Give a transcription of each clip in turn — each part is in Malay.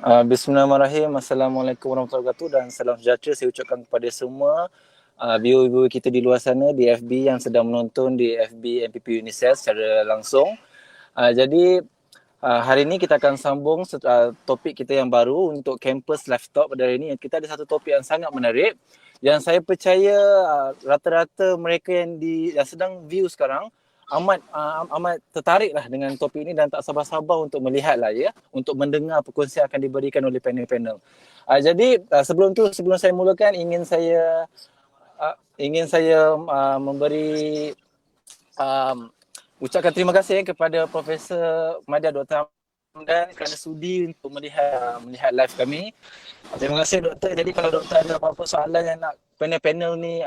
Bismillahirrahmanirrahim. Assalamualaikum warahmatullahi wabarakatuh dan salam sejahtera saya ucapkan kepada semua viewer-viewer kita di luar sana di FB yang sedang menonton di FB MPP UNICEF secara langsung. Jadi hari ini kita akan sambung topik kita yang baru untuk campus live talk pada hari ini. Kita ada satu topik yang sangat menarik yang saya percaya rata-rata mereka yang sedang view sekarang amat tertariklah dengan topik ini dan tak sabar-sabar untuk melihatlah ya, untuk mendengar perkongsian akan diberikan oleh panel-panel. Jadi sebelum saya mulakan ingin saya memberi ucapkan terima kasih kepada Profesor Madya Dr. Hamdan kerana sudi untuk melihat live kami. Terima kasih Doktor. Jadi kalau Doktor ada apa-apa soalan yang nak panel-panel ni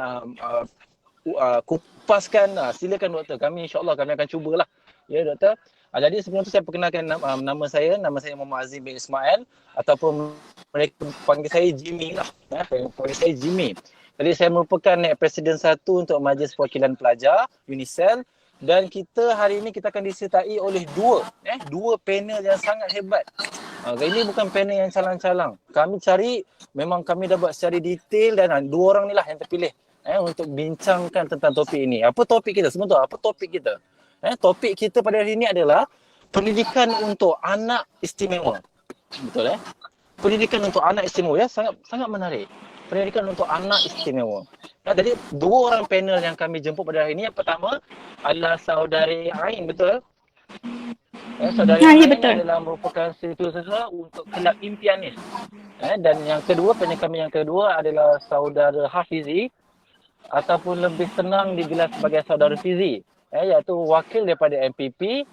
kupaskan, silakan Doktor. Kami insyaAllah kami akan cubalah. Ya Doktor. Jadi sebelum tu saya perkenalkan nama saya Muhammad Azim bin Ismail ataupun mereka panggil saya Jimmy lah. Panggil saya Jimmy. Jadi saya merupakan Presiden 1 untuk Majlis Perwakilan Pelajar UNICEF dan kita hari ini kita akan disertai oleh dua panel yang sangat hebat. Ini bukan panel yang calang-calang. Kami dah buat secara detail dan dua orang ni lah yang terpilih untuk bincangkan tentang topik ini. Apa topik kita? Sebentar, apa topik kita? Topik kita pada hari ini adalah pendidikan untuk anak istimewa. Betul Pendidikan untuk anak istimewa sangat menarik. Pendidikan untuk anak istimewa. Jadi dua orang panel yang kami jemput pada hari ini. Yang pertama adalah saudari Ain, betul? Saudari Ain adalah merupakan siswa untuk kelab impianis. Dan yang kedua, panel kami yang kedua adalah saudara Hafizi ataupun lebih senang digelar sebagai saudara Fizi, iaitu wakil daripada MPP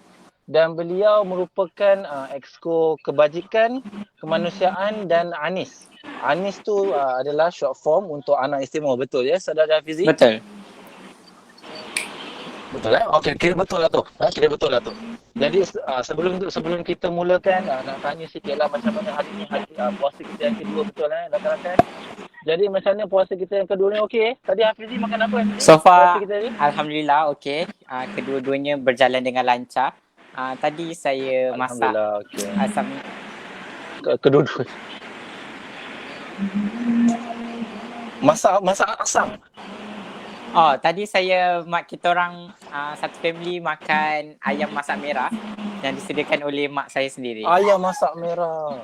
dan beliau merupakan exco kebajikan, kemanusiaan dan ANIS. ANIS tu adalah short form untuk anak istimewa, betul ya saudara Fizi? Betul. Betul Okey, kira betul lah tu. Jadi sebelum kita mulakan nak tanya sikitlah macam mana hari ni puasa kita yang kedua, betul rakan-rakan. Jadi macam mana puasa kita yang kedua ni, okey? Tadi Hafizi makan apa? So far alhamdulillah okey. Kedua-duanya berjalan dengan lancar. Tadi saya masak asam. Kedua-dua. Masak asam. Tadi kita orang satu family makan ayam masak merah yang disediakan oleh mak saya sendiri. Ayam masak merah.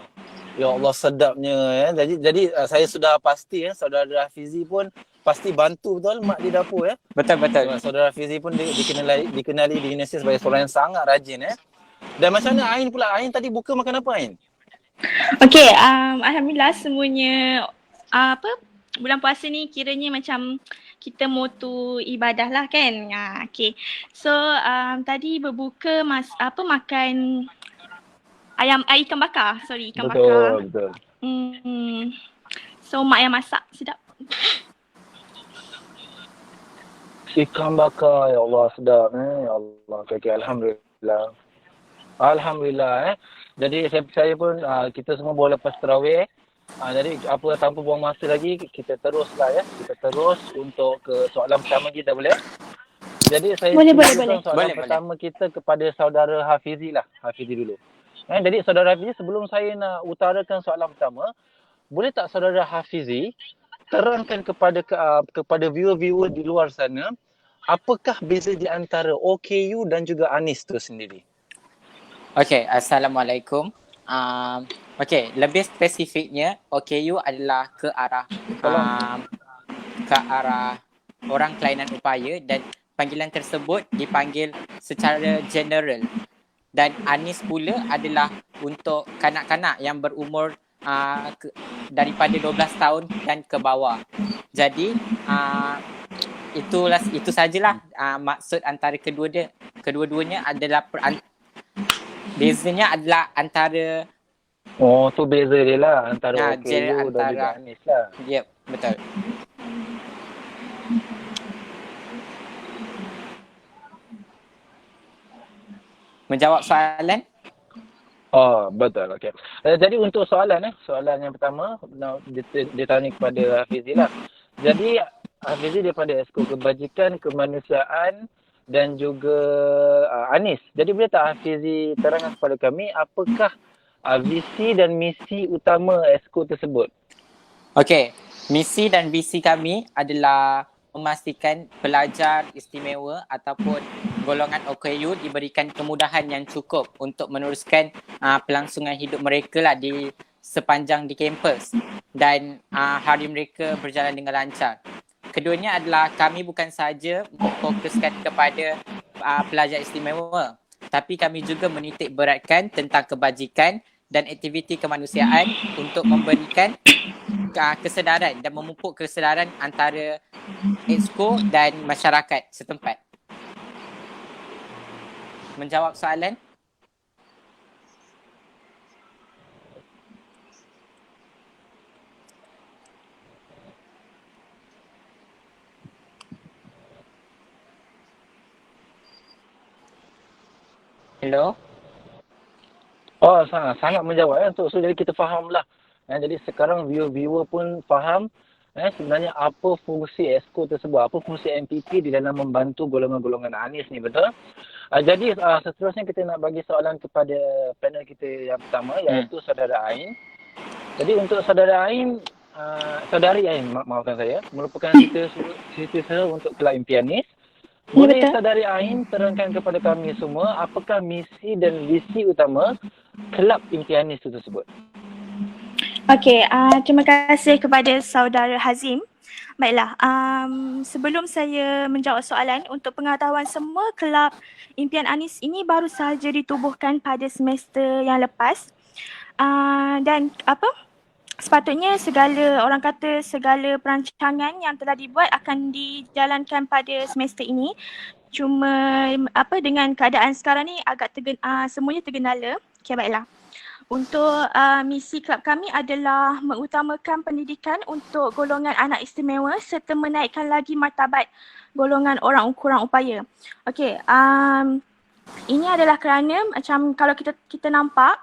Ya Allah, sedapnya Jadi saya sudah pasti saudara Hafizi pun pasti bantu betul mak di dapur Betul. Saudara Hafizi pun dikenali di Indonesia sebagai seorang yang sangat rajin Dan macam mana Ain pula? Ain tadi buka makan apa Ain? Okey, alhamdulillah semuanya bulan puasa ni kiranya macam kita motu ibadah lah kan. Okey. So tadi berbuka makan ikan bakar. Ikan bakar. Betul. So mak yang masak, sedap. Ikan bakar, ya Allah, sedap ya Allah. Okay, Alhamdulillah Jadi saya pun kita semua boleh lepas tarawih. Jadi tanpa buang masa lagi, kita teruslah Kita terus untuk ke soalan pertama kita, boleh? Jadi saya boleh. Soalan pertama kita kepada saudara Hafizi dulu. Jadi saudara Hafizi, sebelum saya nak utarakan soalan pertama, boleh tak saudara Hafizi terangkan kepada viewer-viewer di luar sana, apakah beza di antara OKU dan juga ANIS tu sendiri? Okey, Assalamualaikum. Lebih spesifiknya OKU adalah ke arah orang kelainan upaya dan panggilan tersebut dipanggil secara general. Dan ANIS pula adalah untuk kanak-kanak yang berumur daripada 12 tahun dan ke bawah. Jadi itu sajalah maksud antara kedua-duanya adalah bezanya adalah antara tu beza dia lah antara OKU dan juga ANIS lah. Yep, betul. Menjawab soalan? Betul. Okey. Jadi untuk soalan yang pertama ditanya kepada Hafizi lah. Jadi Hafizi daripada Esko Kebajikan, Kemanusiaan dan juga ANIS. Jadi boleh tak Hafizi terangkan kepada kami apakah visi dan misi utama esko tersebut. Okey, misi dan visi kami adalah memastikan pelajar istimewa ataupun golongan OKU diberikan kemudahan yang cukup untuk meneruskan pelangsungan hidup mereka lah di sepanjang di kampus dan hari mereka berjalan dengan lancar. Keduanya adalah kami bukan sahaja memfokuskan kepada pelajar istimewa, tapi kami juga menitik beratkan tentang kebajikan dan aktiviti kemanusiaan untuk memberikan kesedaran dan memupuk kesedaran antara exco dan masyarakat setempat. Menjawab soalan? Hello? Oh, sangat menjawab so jadi kita faham lah. Jadi sekarang viewer pun faham sebenarnya apa fungsi esko tersebut, apa fungsi MPP di dalam membantu golongan-golongan Anis ni, betul? Jadi seterusnya kita nak bagi soalan kepada panel kita yang pertama, iaitu saudara Ain. Jadi untuk saudara Ain, saudari Ain, maafkan saya, merupakan cerita untuk kelab impianis. Boleh saudari Ain terangkan kepada kami semua apakah misi dan visi utama kelab impianis itu tersebut? Okey, terima kasih kepada saudara Hazim. Baiklah, sebelum saya menjawab soalan, untuk pengetahuan semua, kelab impian Anis ini baru sahaja ditubuhkan pada semester yang lepas. Dan sepatutnya segala perancangan yang telah dibuat akan dijalankan pada semester ini. Cuma dengan keadaan sekarang ni agak semuanya tergendala. Okey, baiklah. Untuk misi kelab kami adalah mengutamakan pendidikan untuk golongan anak istimewa serta menaikkan lagi martabat golongan orang kurang upaya. Okey, ini adalah kerana macam kalau kita nampak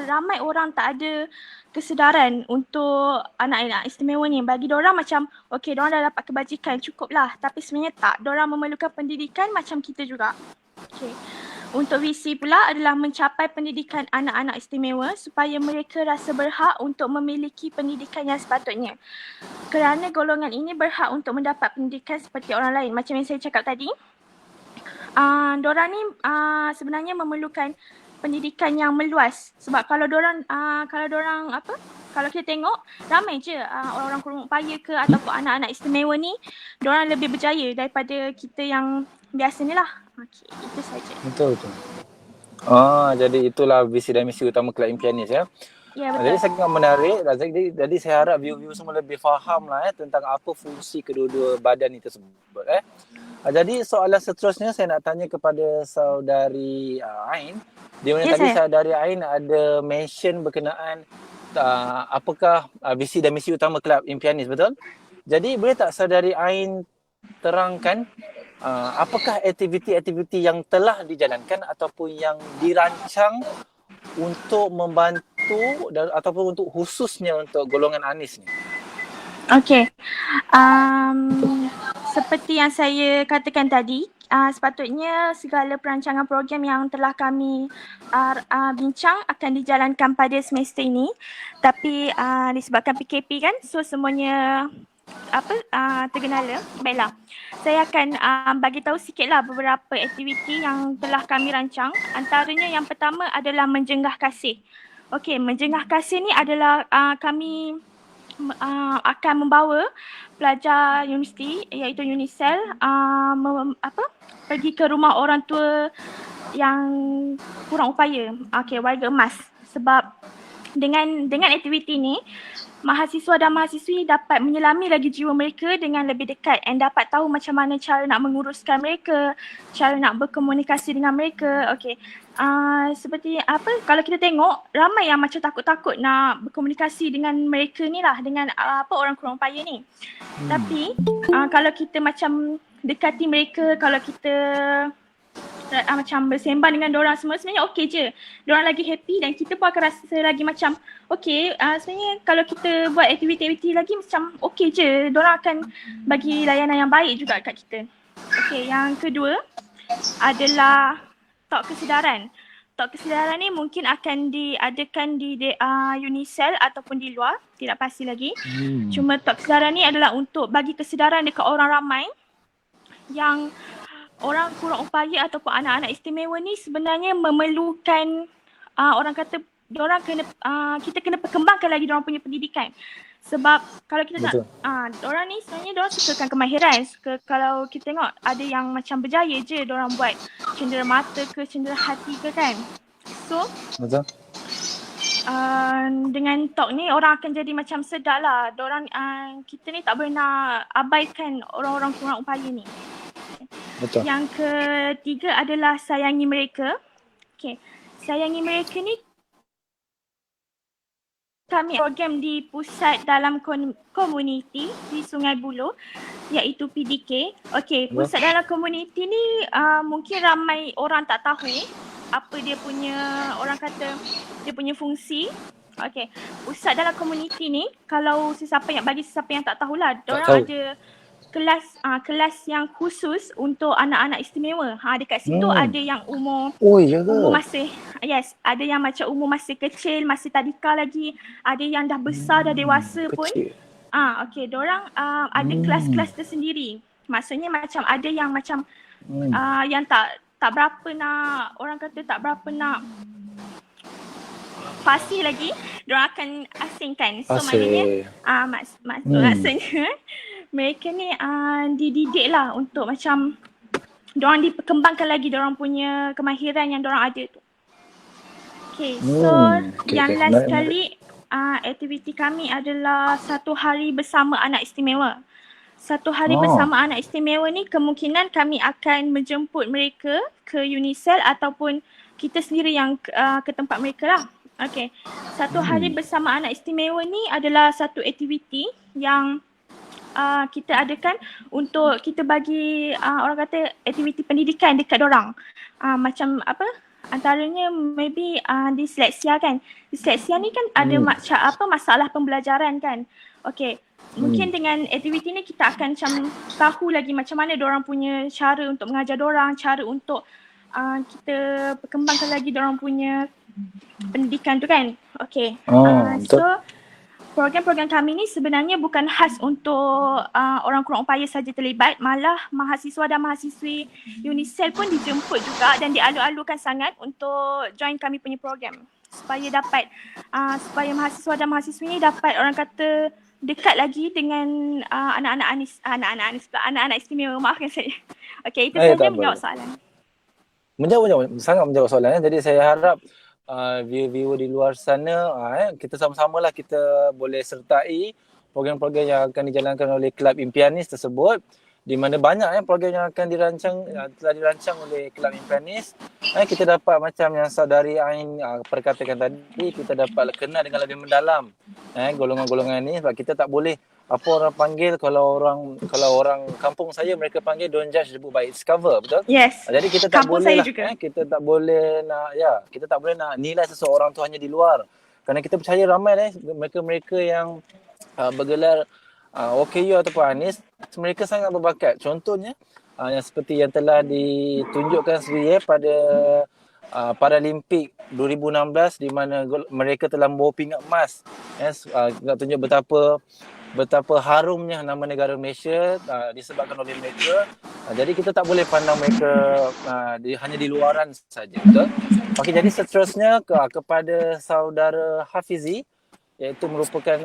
ramai orang tak ada kesedaran untuk anak-anak istimewa ni. Bagi diorang macam okey, diorang dah dapat kebajikan, cukuplah. Tapi sebenarnya tak, diorang memerlukan pendidikan macam kita juga. Okey. Untuk visi pula adalah mencapai pendidikan anak-anak istimewa supaya mereka rasa berhak untuk memiliki pendidikan yang sepatutnya. Kerana golongan ini berhak untuk mendapat pendidikan seperti orang lain. Macam yang saya cakap tadi, diorang ni sebenarnya memerlukan pendidikan yang meluas. Sebab kalau kita tengok ramai je orang-orang kurang upaya ke ataupun anak-anak istimewa ni, diorang lebih berjaya daripada kita yang biasa ni lah. Okey, itu saja. Betul. Jadi itulah visi dan misi utama kelab impianis ya. Ya, betul. Jadi sangat menarik. Jadi saya harap view semua lebih faham lah tentang apa fungsi kedua-dua badan itu tersebut. Jadi soalan seterusnya saya nak tanya kepada saudari Ain. Di mana tadi saudari Ain ada mention berkenaan apakah visi dan misi utama kelab impianis, betul? Jadi boleh tak saudari Ain terangkan apakah aktiviti-aktiviti yang telah dijalankan ataupun yang dirancang untuk membantu ataupun untuk khususnya untuk golongan Anis ni? Okey. Seperti yang saya katakan tadi, sepatutnya segala perancangan program yang telah kami bincang akan dijalankan pada semester ini. Tapi disebabkan PKP kan, so semuanya tergendala. Baiklah, saya akan bagi tahu sikitlah beberapa aktiviti yang telah kami rancang. Antaranya yang pertama adalah menjengah kasih. Okey, menjengah kasih ni adalah kami akan membawa pelajar universiti iaitu Unisel pergi ke rumah orang tua yang kurang upaya, warga emas. Sebab dengan aktiviti ni, mahasiswa dan mahasiswi dapat menyelami lagi jiwa mereka dengan lebih dekat dan dapat tahu macam mana cara nak menguruskan mereka, cara nak berkomunikasi dengan mereka. Okey. Seperti kalau kita tengok ramai yang macam takut-takut nak berkomunikasi dengan mereka ni lah, dengan orang kurang upaya ni. Tapi kalau kita macam dekati mereka, kalau kita macam bersembang dengan diorang semua, sebenarnya okey je. Diorang lagi happy dan kita pun akan rasa lagi macam okey, sebenarnya kalau kita buat aktiviti-aktiviti lagi macam okey je. Diorang akan bagi layanan yang baik juga kat kita. Okey, yang kedua adalah tok kesedaran. talk kesedaran ni mungkin akan diadakan di Unicell ataupun di luar, tidak pasti lagi. Cuma talk kesedaran ni adalah untuk bagi kesedaran dekat orang ramai yang orang kurang upaya ataupun anak-anak istimewa ni sebenarnya memerlukan orang kata kita kena perkembangkan lagi diorang punya pendidikan. Sebab kalau kita nak diorang ni sebenarnya diorang sukakan kemahiran. Kalau kita tengok ada yang macam berjaya je diorang buat cendera mata ke cendera hati ke kan. So Betul. dengan talk ni orang akan jadi macam sedar lah. Diorang kita ni tak boleh nak abaikan orang-orang kurang upaya ni. Betul. Yang ketiga adalah sayangi mereka. Okay. Sayangi mereka ni kami program di pusat dalam komuniti di Sungai Buloh iaitu PDK. Okey, pusat dalam komuniti ni mungkin ramai orang tak tahu apa dia punya, orang kata dia punya fungsi. Okey, pusat dalam komuniti ni kalau sesiapa yang tak tahulah, diorang ada kelas yang khusus untuk anak-anak istimewa. Dekat situ ada yang umur masih ada yang macam umur masih kecil, masih tadika lagi, ada yang dah besar, dah dewasa pun. Okey, diorang ada kelas-kelas tersendiri. Maksudnya macam ada yang macam yang tak berapa nak, orang kata tak berapa nak fasih lagi, diorang akan asingkan. So maknanya maksudnya mereka ni dididik lah untuk macam diorang diperkembangkan lagi diorang punya kemahiran yang diorang ada tu. Okay, so yang last sekali aktiviti kami adalah 1 hari bersama anak istimewa. 1 hari bersama anak istimewa ni kemungkinan kami akan menjemput mereka ke Unicell ataupun kita sendiri yang ke tempat mereka lah. Okay, 1 hari bersama anak istimewa ni adalah satu aktiviti yang kita adakan untuk kita bagi orang kata aktiviti pendidikan dekat dorang. Macam apa? Antaranya maybe disleksia kan. Disleksia ni kan ada masalah pembelajaran kan. Okey. Mungkin dengan aktiviti ni kita akan macam tahu lagi macam mana dorang punya cara untuk mengajar dorang, cara untuk kita perkembangkan lagi dorang punya pendidikan tu kan. Okey. So program-program kami ni sebenarnya bukan khas untuk orang kurang upaya saja terlibat, malah mahasiswa dan mahasiswi Unicell pun dijemput juga dan dialu-alukan sangat untuk join kami punya program supaya dapat supaya mahasiswa dan mahasiswi ni dapat orang kata dekat lagi dengan anak-anak istimewa, maafkan saya. Okey, itu saja menjawab soalan. Sangat menjawab soalan. Jadi saya harap viewer-viewer di luar sana kita sama-samalah kita boleh sertai program-program yang akan dijalankan oleh Kelab Impianis tersebut, di mana banyak program yang akan telah dirancang oleh Kelab Impianis. Kita dapat macam yang saudari Ain perkatakan tadi, kita dapat kenal dengan lebih mendalam golongan-golongan ni, sebab kita tak boleh apa orang panggil, kalau orang kampung saya mereka panggil don't judge the book by its cover, betul? Yes. Jadi kita tak boleh kita tak boleh nak nilai seseorang tu hanya di luar. Kerana kita percaya ramai mereka-mereka yang bergelar OKU ataupun ANIS, mereka sangat berbakat. Contohnya yang seperti yang telah ditunjukkan sedia pada Paralimpik 2016 di mana mereka telah membawa pingat emas. Nak tunjuk betapa harumnya nama negara Malaysia disebabkan oleh mereka. Jadi kita tak boleh pandang mereka hanya di luaran saja, betul? Okey, jadi seterusnya kepada saudara Hafizi, iaitu merupakan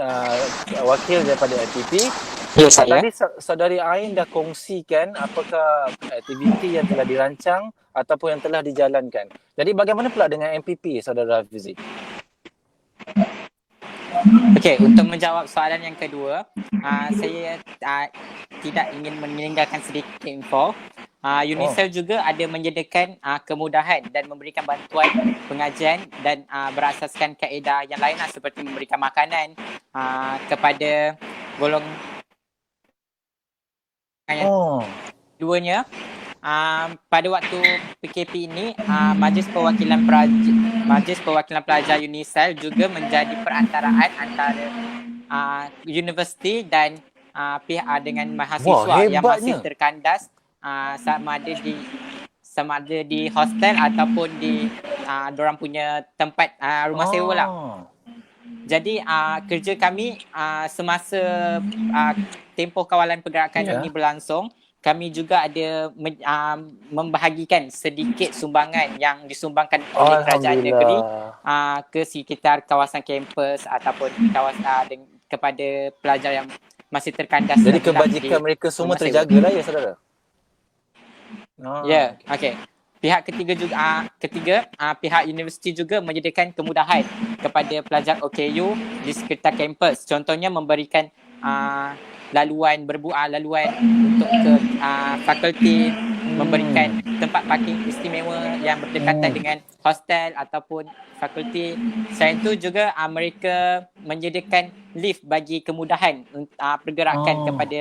wakil daripada LTP. Ya, saya. Tadi saudari Ain dah kongsikan apakah aktiviti yang telah dirancang ataupun yang telah dijalankan. Jadi bagaimana pula dengan MPP, saudara Hafizi? Okey, untuk menjawab soalan yang kedua, saya tidak ingin meninggalkan sedikit info. Unicell juga ada menyediakan kemudahan dan memberikan bantuan pengajian dan berasaskan kaedah yang lain seperti memberikan makanan kepada golongan yang keduanya. Pada waktu PKP ini, Majlis Perwakilan Pelajar Unicell juga menjadi perantaraan antara universiti dan pihak dengan mahasiswa yang masih terkandas sama ada di hostel ataupun di dorang punya tempat rumah sewa lah. Jadi kerja kami semasa tempoh kawalan pergerakan ini berlangsung, kami juga ada membahagikan sedikit sumbangan yang disumbangkan oleh kerajaan negeri ke sekitar kawasan kampus ataupun kawasan kepada pelajar yang masih terkandas. Jadi kebajikan mereka semua terjaga lah ya saudara? Ya, okey. Pihak ketiga juga pihak universiti juga menyediakan kemudahan kepada pelajar OKU di sekitar kampus. Contohnya memberikan laluan untuk ke fakulti, memberikan tempat parking istimewa yang berdekatan dengan hostel ataupun fakulti. Selain itu juga mereka menyediakan lift bagi kemudahan pergerakan kepada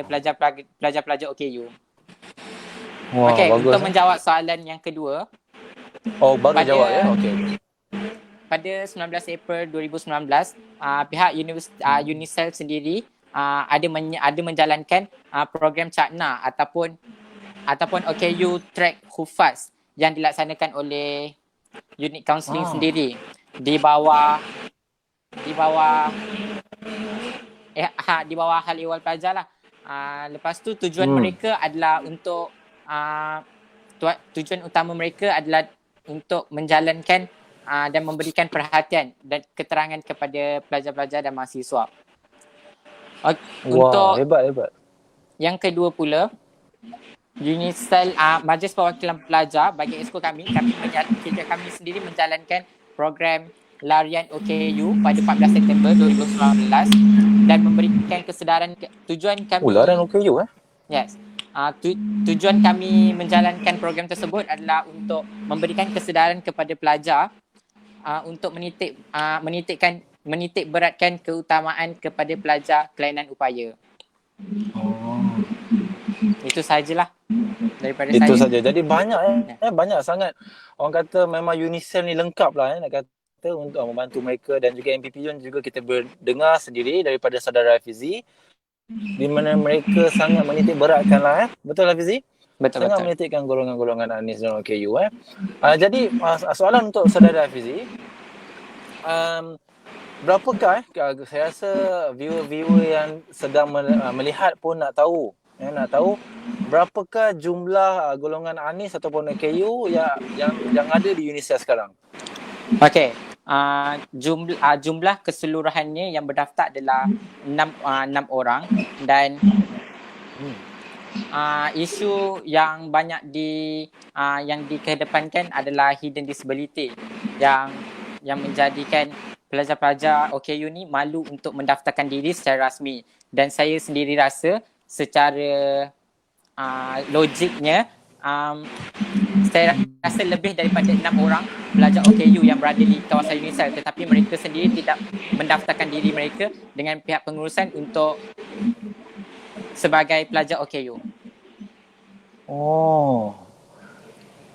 pelajar-pelajar OKU. Okey, untuk menjawab soalan yang kedua. Baru jawab ya. Okey. Pada 19 April 2019, pihak UNICEF sendiri ada menjalankan program Cakna ataupun OKU Track Hufaz yang dilaksanakan oleh unit kaunseling sendiri di bawah hal ehwal pelajar lah. Lepas tu tujuan mereka adalah untuk tujuan utama mereka adalah untuk menjalankan dan memberikan perhatian dan keterangan kepada pelajar-pelajar dan mahasiswa. Untuk hebat. yang kedua pula, UNICEF, Majlis Perwakilan Pelajar bagi exco kami sendiri menjalankan program larian OKU pada 14 September 2019 dan memberikan kesedaran tujuan kami. Larian OKU Yes. Tujuan kami menjalankan program tersebut adalah untuk memberikan kesedaran kepada pelajar untuk menitik beratkan keutamaan kepada pelajar kelainan upaya. Itu sajalah daripada saya. Itu saja. Jadi banyak banyak sangat. Orang kata memang UNICEF ni lengkap lah nak kata untuk membantu mereka, dan juga MPP juga kita berdengar sendiri daripada saudara Hafizi di mana mereka sangat menitik beratkan lah Betul Hafizi? Betul. Sangat menitikkan golongan-golongan Anis dan OKU Jadi soalan untuk saudara Hafizi, berapakah saya rasa viewer-viewer yang sedang melihat pun nak tahu berapakah jumlah golongan Anis ataupun OKU yang ada di UNICEF sekarang? Okey. Jumlah keseluruhannya yang berdaftar adalah 6 orang, dan isu yang banyak yang dikedepankan adalah hidden disability yang menjadikan pelajar-pelajar OKU ni malu untuk mendaftarkan diri secara rasmi, dan saya sendiri rasa secara logiknya saya rasa lebih daripada 6 orang pelajar OKU yang berada di kawasan UNICEF, tetapi mereka sendiri tidak mendaftarkan diri mereka dengan pihak pengurusan untuk sebagai pelajar OKU.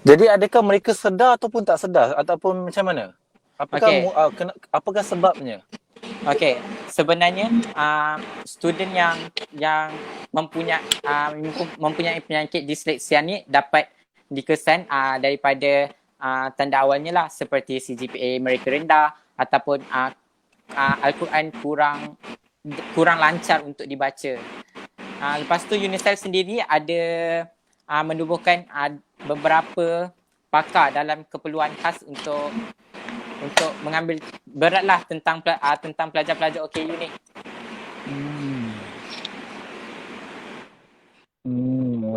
Jadi adakah mereka sedar ataupun tak sedar ataupun macam mana? Apakah sebabnya? Okey, sebenarnya student yang mempunyai penyakit disleksia ni dapat dikesan daripada tanda awalnya lah, seperti CGPA mereka rendah ataupun Al-Quran kurang lancar untuk dibaca. Lepas tu UNICEF sendiri ada menubuhkan beberapa pakar dalam keperluan khas untuk mengambil beratlah tentang pelajar-pelajar OKU ni.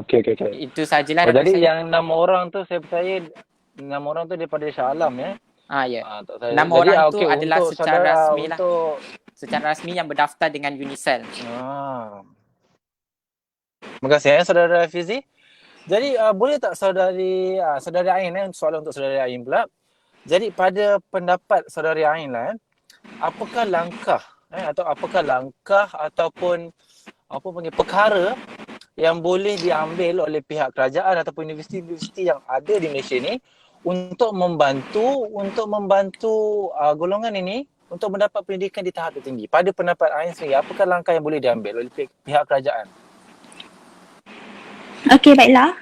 Okey. Itu sajalah. Jadi yang 6 orang tu saya percaya 6 orang tu daripada Shah Alam ya. Ya. 6 orang tu adalah secara rasmi lah. Secara rasmi yang berdaftar dengan UNICEF. Terima kasih saudara Hafizi. Jadi boleh tak saudari Ain soalan untuk saudari Ain pula. Jadi pada pendapat saudari Ain lah apakah langkah ataupun perkara yang boleh diambil oleh pihak kerajaan ataupun universiti-universiti yang ada di Malaysia ni untuk membantu golongan ini untuk mendapat pendidikan di tahap tertinggi. Pada pendapat Ain sendiri, apakah langkah yang boleh diambil oleh pihak kerajaan? Okey, baiklah.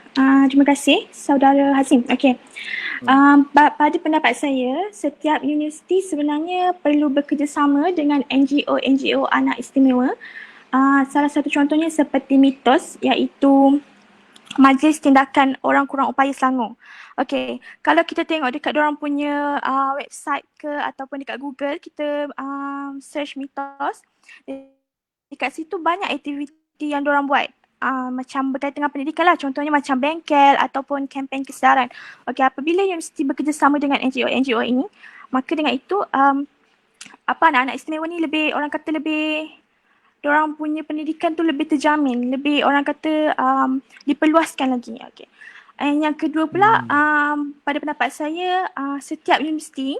Terima kasih saudara Hazim. Okey. Pada pendapat saya, setiap universiti sebenarnya perlu bekerjasama dengan NGO anak istimewa. Salah satu contohnya seperti MITOS, iaitu Majlis Tindakan Orang Kurang Upaya Selangor. Okey, kalau kita tengok dekat diorang punya website ke ataupun dekat Google, kita search MITOS, dekat situ banyak aktiviti yang diorang buat. Macam berkaitan dengan pendidikan lah, contohnya macam bengkel ataupun kempen kesedaran. Okey, apabila universiti bekerjasama dengan NGO ini, maka dengan itu anak-anak istimewa ni lebih, orang kata lebih, diorang punya pendidikan tu lebih terjamin, lebih orang kata diperluaskan lagi. Okay. Yang kedua pula, pada pendapat saya, setiap universiti,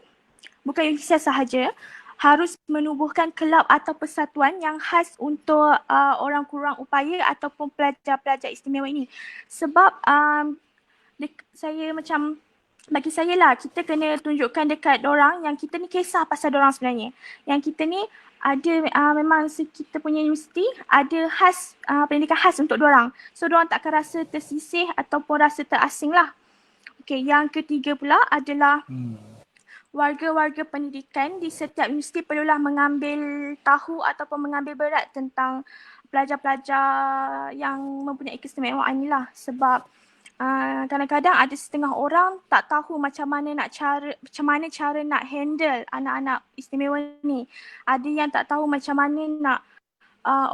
bukan universiti sahaja, harus menubuhkan kelab atau persatuan yang khas untuk orang kurang upaya ataupun pelajar-pelajar istimewa ini. Sebab saya macam, bagi saya lah, kita kena tunjukkan dekat dorang yang kita ni kisah pasal dorang sebenarnya. Yang kita ni ada memang kita punya universiti ada khas, pendidikan khas untuk dorang. So dorang takkan rasa tersisih ataupun rasa terasing lah. Okay, yang ketiga pula adalah warga-warga pendidikan di setiap universiti perlulah mengambil tahu ataupun mengambil berat tentang pelajar-pelajar yang mempunyai keistimewaan inilah. Sebab kadang-kadang ada setengah orang tak tahu macam mana cara nak handle anak-anak istimewa ni. Ada yang tak tahu macam mana nak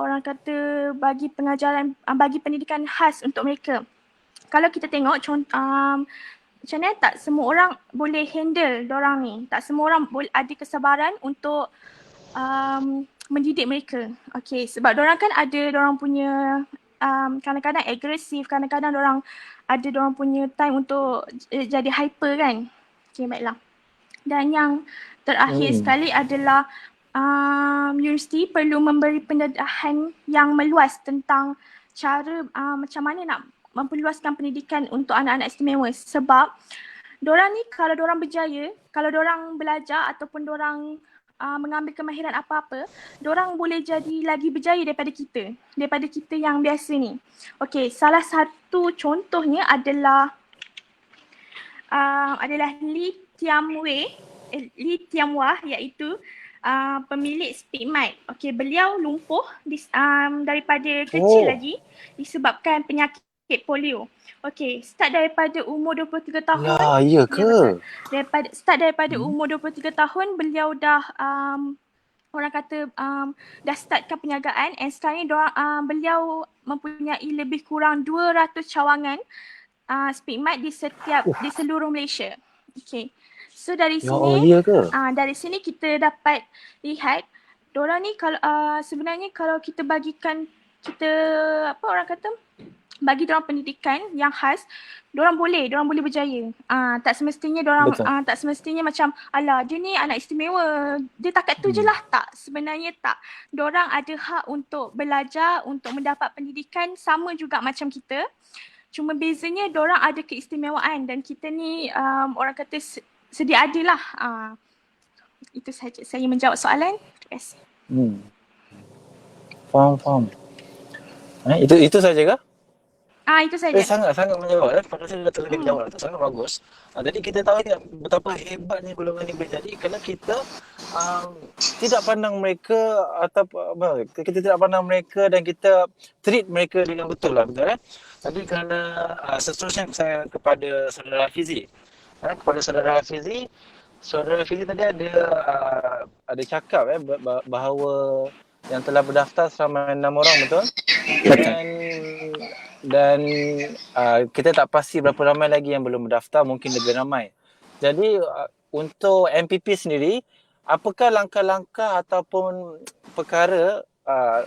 orang kata bagi pengajaran, bagi pendidikan khas untuk mereka. Kalau kita tengok macam mana, tak semua orang boleh handle dorang ni. Tak semua orang boleh ada kesabaran untuk mendidik mereka. Okay, sebab dorang kan ada dorang punya kadang-kadang agresif, kadang-kadang dorang ada dorang punya time untuk jadi hyper kan. Okay, baiklah. Dan yang terakhir sekali adalah universiti perlu memberi pendedahan yang meluas tentang cara macam mana nak memperluaskan pendidikan untuk anak-anak istimewa. Sebab dorang ni kalau dorang berjaya, kalau dorang belajar ataupun dorang mengambil kemahiran apa-apa, dorang boleh jadi lagi berjaya daripada kita yang biasa ni. Okey, salah satu contohnya adalah Lee Tiamwah, iaitu pemilik Speakmite. Okey, beliau lumpuh daripada kecil lagi disebabkan penyakit polio. Okey, start daripada umur 23 tahun. Ya, iya ke? Daripada umur 23 tahun beliau dah orang kata dah startkan perniagaan, and sekarang ni beliau mempunyai lebih kurang 200 cawangan Speakmite di seluruh Malaysia. Okey. So dari sini dari sini kita dapat lihat dorang ni kalau sebenarnya kalau kita bagikan bagi dorang pendidikan yang khas, dorang boleh berjaya. Tak semestinya macam alah dia ni anak istimewa, dia takat tu je lah. Tak, sebenarnya tak. Dorang ada hak untuk belajar, untuk mendapat pendidikan sama juga macam kita. Cuma bezanya dorang ada keistimewaan dan kita ni orang kata sedia ada lah. Itu saja saya menjawab soalan. Terima kasih. Faham. Itu saja ke? Itu saja. Sangat menjawab. Pada saya dah terlebih jawab. Sangat bagus. Jadi kita tahu betapa hebatnya golongan ini berjadi kerana kita tidak pandang mereka atau kita tidak pandang mereka dan kita treat mereka dengan betul lah, betul kan? Tadi kerana seterusnya saya kepada saudara Hafizi. Saudara Hafizi tadi ada cakap bahawa yang telah berdaftar selama 6 orang, betul? Dan kita tak pasti berapa ramai lagi yang belum berdaftar, mungkin lebih ramai. Jadi untuk MPP sendiri, apakah langkah-langkah ataupun perkara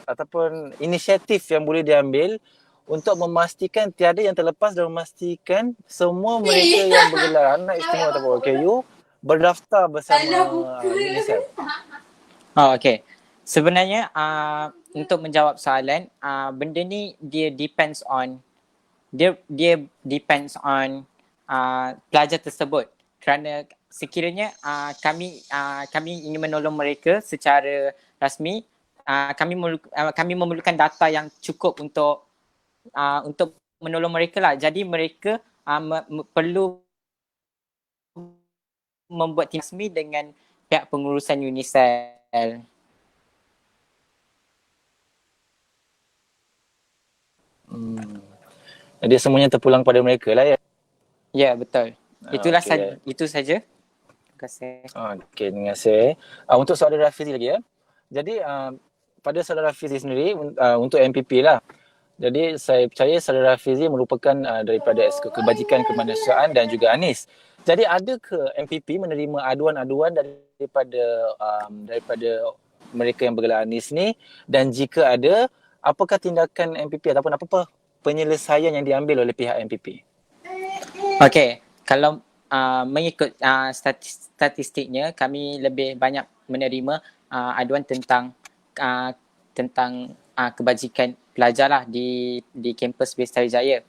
ataupun inisiatif yang boleh diambil untuk memastikan tiada yang terlepas dan memastikan semua mereka yang bergelar anak istimewa ataupun OKU berdaftar bersama UNICEF? Okay. Sebenarnya untuk menjawab soalan, benda ni dia depends on pelajar tersebut. Kerana sekiranya kami ingin menolong mereka secara rasmi, kami memerlukan data yang cukup untuk menolong mereka lah. Jadi mereka perlu membuat tim resmi dengan pihak pengurusan UNICEF. Jadi semuanya terpulang pada mereka lah ya. Ya, betul. Itulah Okey. itu saja. Terima kasih. Okey, terima kasih. Untuk saudara Fizi lagi ya. Jadi pada saudara Fizi sendiri untuk MPP lah. Jadi saya percaya saudara Fizi merupakan daripada Esko Kebajikan Kemanusiaan dan juga Anis. Jadi ada ke MPP menerima aduan-aduan daripada mereka yang bergelar Anis ni, dan jika ada, apakah tindakan MPP ataupun apa penyelesaian yang diambil oleh pihak MPP? Okey, kalau mengikut statistiknya, kami lebih banyak menerima aduan tentang kebajikan pelajar lah di kampus Bestari Jaya.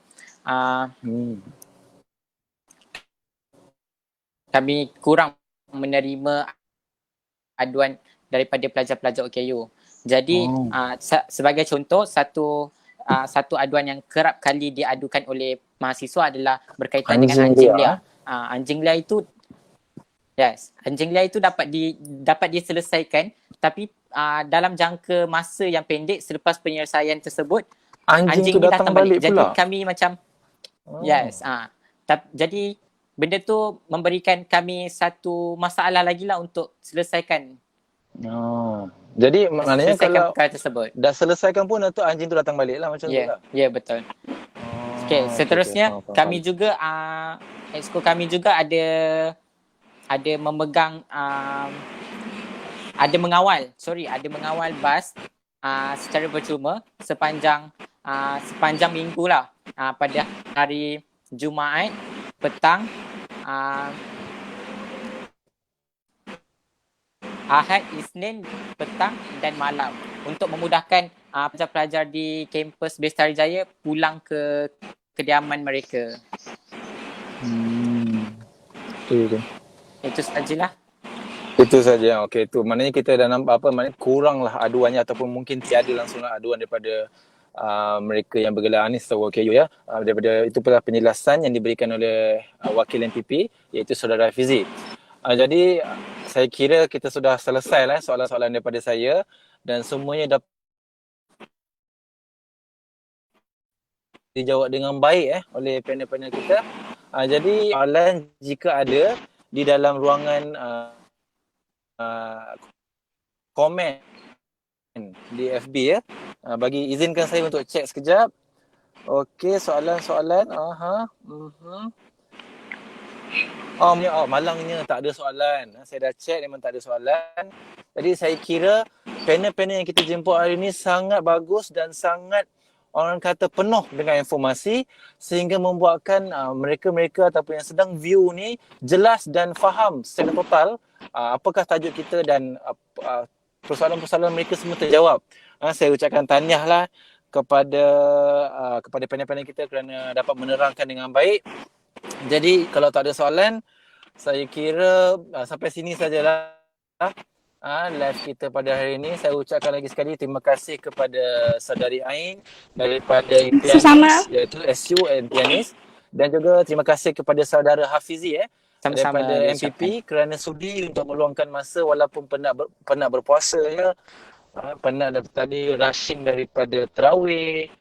Kami kurang menerima aduan daripada pelajar-pelajar OKU. Jadi sebagai contoh, satu aduan yang kerap kali diadukan oleh mahasiswa adalah berkaitan dengan anjing liar. Anjing liar itu dapat diselesaikan, tapi dalam jangka masa yang pendek selepas penyelesaian tersebut anjing ni datang balik. Jadi pula kami macam jadi benda tu memberikan kami satu masalah lagi lah untuk selesaikan. Jadi maknanya kalau perkara tersebut dah selesaikan pun tu anjing tu datang balik lah macam tu lah. Ya, betul. Okey, seterusnya kami juga exco kami juga ada memegang ada mengawal bas secara percuma sepanjang minggu lah, pada hari Jumaat petang, Ahad, Isnin petang dan malam, untuk memudahkan pelajar-pelajar di kampus Bestari Jaya pulang ke kediaman mereka. Itu sajalah. Itu saja. Okey, tu maknanya kita dah nampak maknanya kuranglah aduannya ataupun mungkin tiada langsung aduan daripada mereka yang bergelar Anis atau OKU ya. Daripada itu pula penjelasan yang diberikan oleh wakil MPP, iaitu saudara Fizi. Jadi saya kira kita sudah selesai lah soalan-soalan daripada saya, dan semuanya dapat dijawab dengan baik oleh panel-panel kita. Jadi soalan jika ada di dalam ruangan komen di FB ya. Bagi izinkan saya untuk cek sekejap. Okey, soalan-soalan. Malangnya tak ada soalan. Saya dah cek, memang tak ada soalan. Jadi saya kira panel-panel yang kita jemput hari ini sangat bagus dan sangat, orang kata, penuh dengan informasi, sehingga membuatkan mereka-mereka ataupun yang sedang view ni jelas dan faham secara total apakah tajuk kita, dan persoalan-persoalan mereka semua terjawab. Saya ucapkan tahniah lah kepada panel-panel kita kerana dapat menerangkan dengan baik. Jadi kalau tak ada soalan, saya kira sampai sini sajalah live kita pada hari ini. Saya ucapkan lagi sekali terima kasih kepada saudari Ain daripada Impianis, iaitu SU Impianis, dan juga terima kasih kepada saudara Hafizi sama-sama daripada MPP kerana sudi untuk meluangkan masa walaupun penat berpuasa ya. Penat tadi rushing daripada tarawih,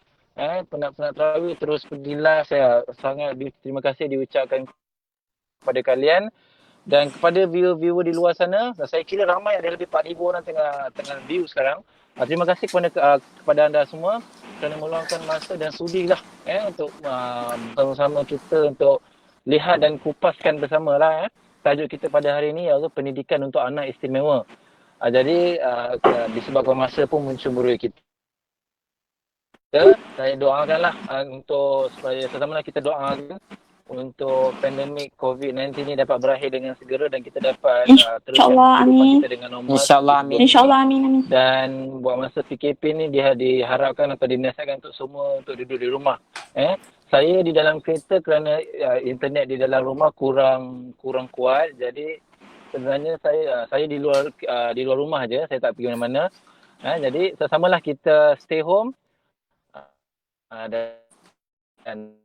penat tarawih terus pergi live. Saya sangat terima kasih diucapkan kepada kalian dan kepada viewer-viewer di luar sana. Saya kira ramai, ada lebih 4,000 orang tengah view sekarang. Terima kasih kepada anda semua kerana meluangkan masa dan sudilah untuk bersama kita untuk lihat dan kupaskan bersamalah tajuk kita pada hari ini, iaitu pendidikan untuk anak istimewa. Jadi disebabkan masa pun mencemburui kita. Saya doakanlah untuk supaya sesama kita doakan untuk pandemik COVID-19 ni dapat berakhir dengan segera dan kita dapat teruskan kehidupan kita dengan normal. InsyaAllah amin. InsyaAllah amin. Dan buat masa PKP ni dia diharapkan atau dinasihatkan untuk semua untuk duduk di rumah. Saya di dalam kereta kerana internet di dalam rumah kurang kuat. Jadi sebenarnya saya di luar rumah aja, saya tak pergi mana-mana. Jadi sesamalah kita stay home dan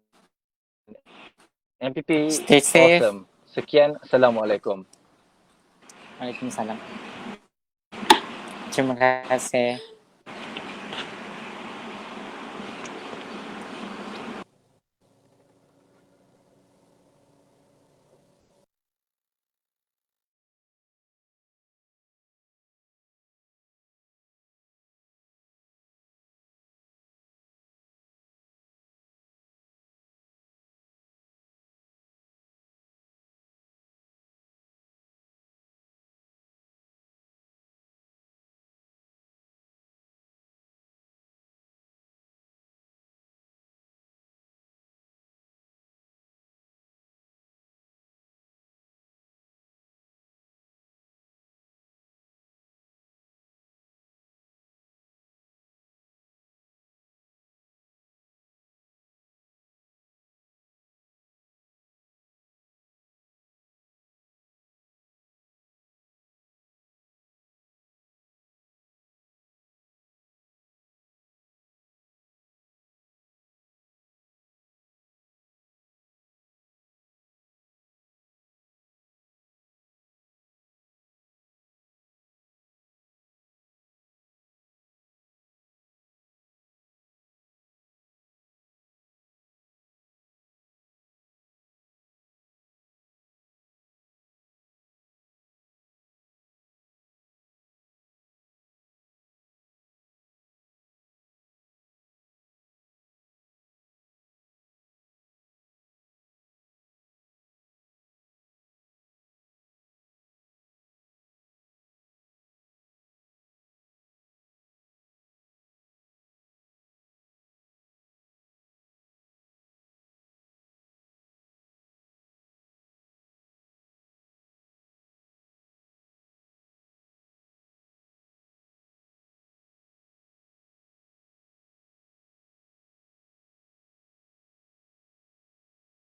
MPP stay safe. Awesome. Sekian, Assalamualaikum. Waalaikumsalam. Terima kasih.